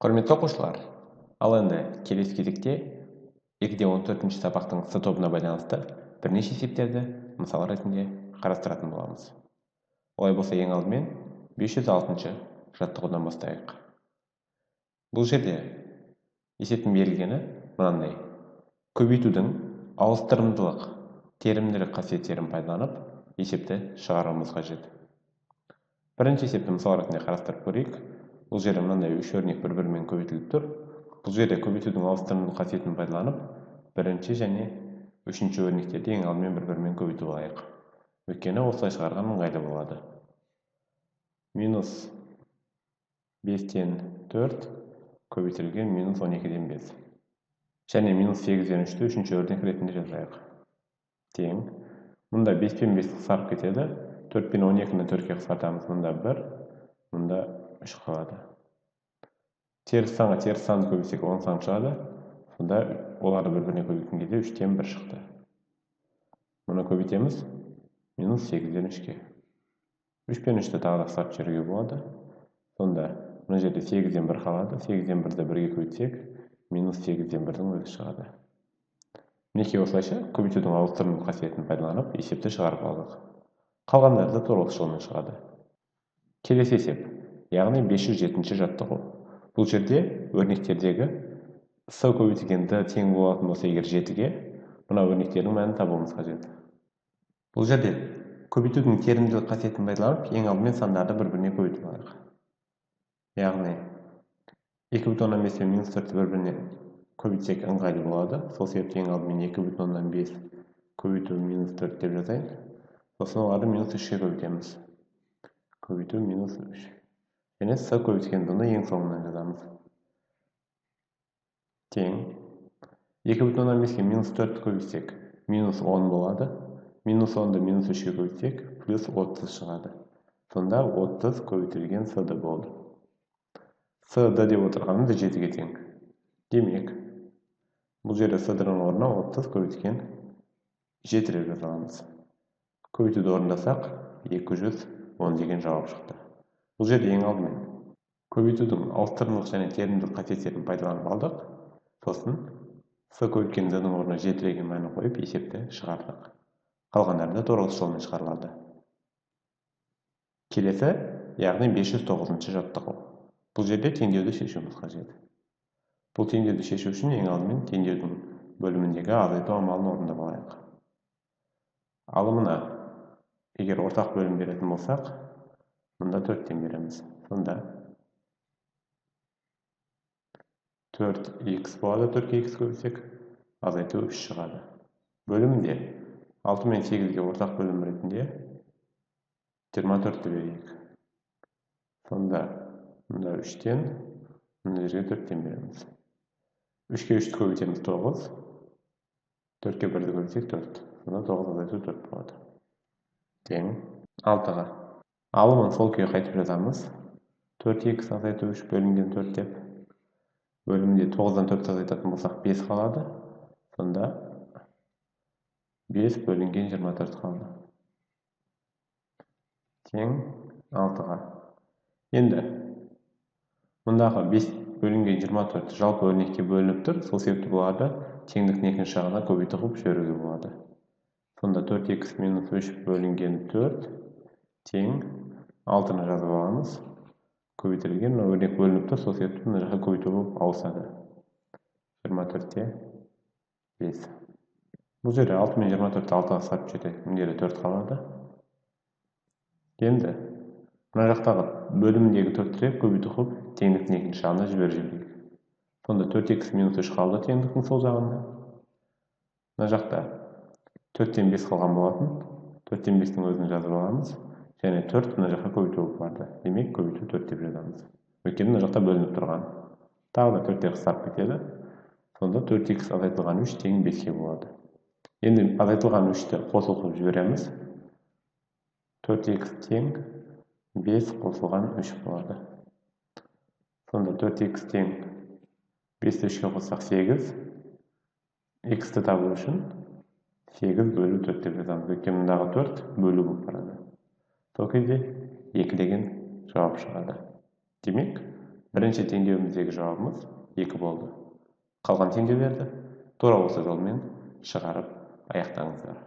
Құрметті оқушылар, ал енді келесі кезекте 2-14 сабақтың С тобына байланысты бірнеше есептерді мысал ретінде қарастыратын боламыз. Олай болса, ең алдымен 506 жаттығудан бастайық. Бұл жерде есептің берілгені мынандай: көбейтудің ауыстырымдылық, терімділік қасиеттерін пайдаланып, есепті шығаруымыз қажет. Бірінші есепті мысал ретінде қарастырып көрейік. Бұл жерде мынандай үш өрнек бір-бірімен көбейтіліп тұр. Бұл жерде көбейтудің ауыстырымдылық қасиетін пайдаланып, бірінші және үшінші өрнектерді ең алдымен бір-бірімен көбейтіп алайық. Өйткені осылай шығарған ыңғайлы болады. Минус 5-тен 4 көбейтілген минус 12-ден 5. Және минус 8-ден 3-ті үшінші өрнек ретінде жазайық. Тең. Мұнда 5 пен 5 қысарып кетеді. 4 пен 12-ні 4-ке қысартамыз. Мұнда 1, мұнда 3 қалады. Теріс санға теріс санды көбейтсек 10 сан шығады. Сонда оларды бір-біріне көбейткен кезде 3-тен 1 шықты. Мұны көбейтеміз. Минус 8-ден 3-ке. 3 пен 3-ті тағы да қысарып жіберуге болады. Сонда мына жерде 8-ден 1 қалады. 8-ден 1-ді 1-ге көбейтсек, минус 8-ден 1-дің өзі шығады. Мінекей осылайша көбейтудің ауыстырымдылық қасиетін пайдаланып, есепті шығарып алдық. Қалғандары да торығыш жолмен шығады. Келесі есеп, яғни 507 жаттығу. Бұл жерде өрнектердегі С көбейтілген Д тең болатын болса егер 7-ге, мына өрнектердің мәнін табуымыз қажет. Бұл жерде көбейтудің терімділік қасиетін пайдаланып, ең алдымен сандарды бір-біріне көбейтіп алайық. Яғни 2,5 пен минус 4-ті бір-біріне көбейтсек ыңғайлы болады. Сол себепті ең алдымен 2,5 көбейту минус 4 деп жазайын. Сосын оларды минус 3-ке көбейтеміз. Көбейту минус 3. Және С көбейтілгенді ең соңынан жазамыз. Тең. 2,5-ке минус 4 көбейтсек, минус 10 болады. Минус 10-ды минус 3-ке көбейтсек, плюс 30 шығады. Сонда 30 көбейтілген С-ді болды. С-ді деп отырғанымыз 7-ге тең. Демек, бұл жерде С-дың орнына 30 көбейтілген 7 деп жазамыз. Көбейтуді орындасақ, 210 деген жауап шықты. Бұл жерде ең алдымен көбейтудің ауыстырымдылық және терімділік қасиеттерін пайдаланып алдық. Сосын С көбейтілген Д-ның орнына 7 деген мәні қойып есепті шығардық. Қалғандары да торығыш жолмен шығарылады. Келесі, яғни 509 жаттығу. Бұл жерде теңдеуді шешуіміз қажет. Бұл теңдеуді шешу үшін ең алдымен теңдеудің бөліміндегі азайту амалын орындап алайық. Алымына егер ортақ бөлім беретін болсақ, мұнда 4-тен береміз. Сонда 4х болады, 4-ке х көбейтсек, азайту 3 шығады. Бөлімінде 6 мен 8-ге ортақ бөлім ретінде 24-ті берейік. Сонда мұнда 3-тен, мұнда жерге 4-тен береміз. 3-ке 3-ті көбейтеміз 9, 4-ке 1-ді көбейтсек 4. Сонда 9 азайту 4 болады. Тең 6-ға. Алымын сол күйі қайтып жазамыз. 4х азайту 3 бөлінген 4 деп. Бөлімде 9-дан 4 азайтатын болсақ 5 қалады. Сонда 5 бөлінген 24 қалды. Тең 6-ға. Енді мұндағы 5 бөлінген 24 жалпы өрнекке бөлініп тұр. Сол себепті бұларды теңдіктің екінші жағына көбейтіп қойып жіберуге болады. Сонда 4х минус 3 бөлінген 4 тең 6-ны жазып аламыз. Көбейтілген өрнек бөлініп тұр. Сол себепті мына жаққа көбейту болып ауысады. 24-те 5. Бұл жерде 6 мен 24-ті 6-ға қысарып жетеді. Мұнда 4 қалады. Енді мына жақтағы бөліміндегі 4-ті көбейту қылып теңдіктің екінші жағына жіберіп жіберейік. Сонда 4х минус 3 қалды теңдіктің сол жағында. Мына жақта 4-тен 5 қалған болатын. 4-тен 5-тің өзін жазып аламыз. Және 4 мына жаққа көбейту болып барды. Демек, көбейту 4 деп жазамыз. Өйткені мына жақта бөлініп тұрған. Тағы да 4-те қысарып кетеді. Сонда 4х азайтылған 3 тең 5-ке болады. Енді азайтылған 3-ті қосылып жібереміз. 4х тең 5 қосылған 3 болады. Сонда 4х тең 5-ті 3-ке қоссақ 8. Х-ті табу үшін 8 бөлу 4 деп жазамыз. Өйткені мұндағы 4 бөлу болып барады. Сол кезде 2 деген жауап шығады. Демек, Birinci tеңдеуіміздегі жауабымыз 2 болды. Қалған теңдеулерді тура осы жолмен шығарып аяқтаңыздар.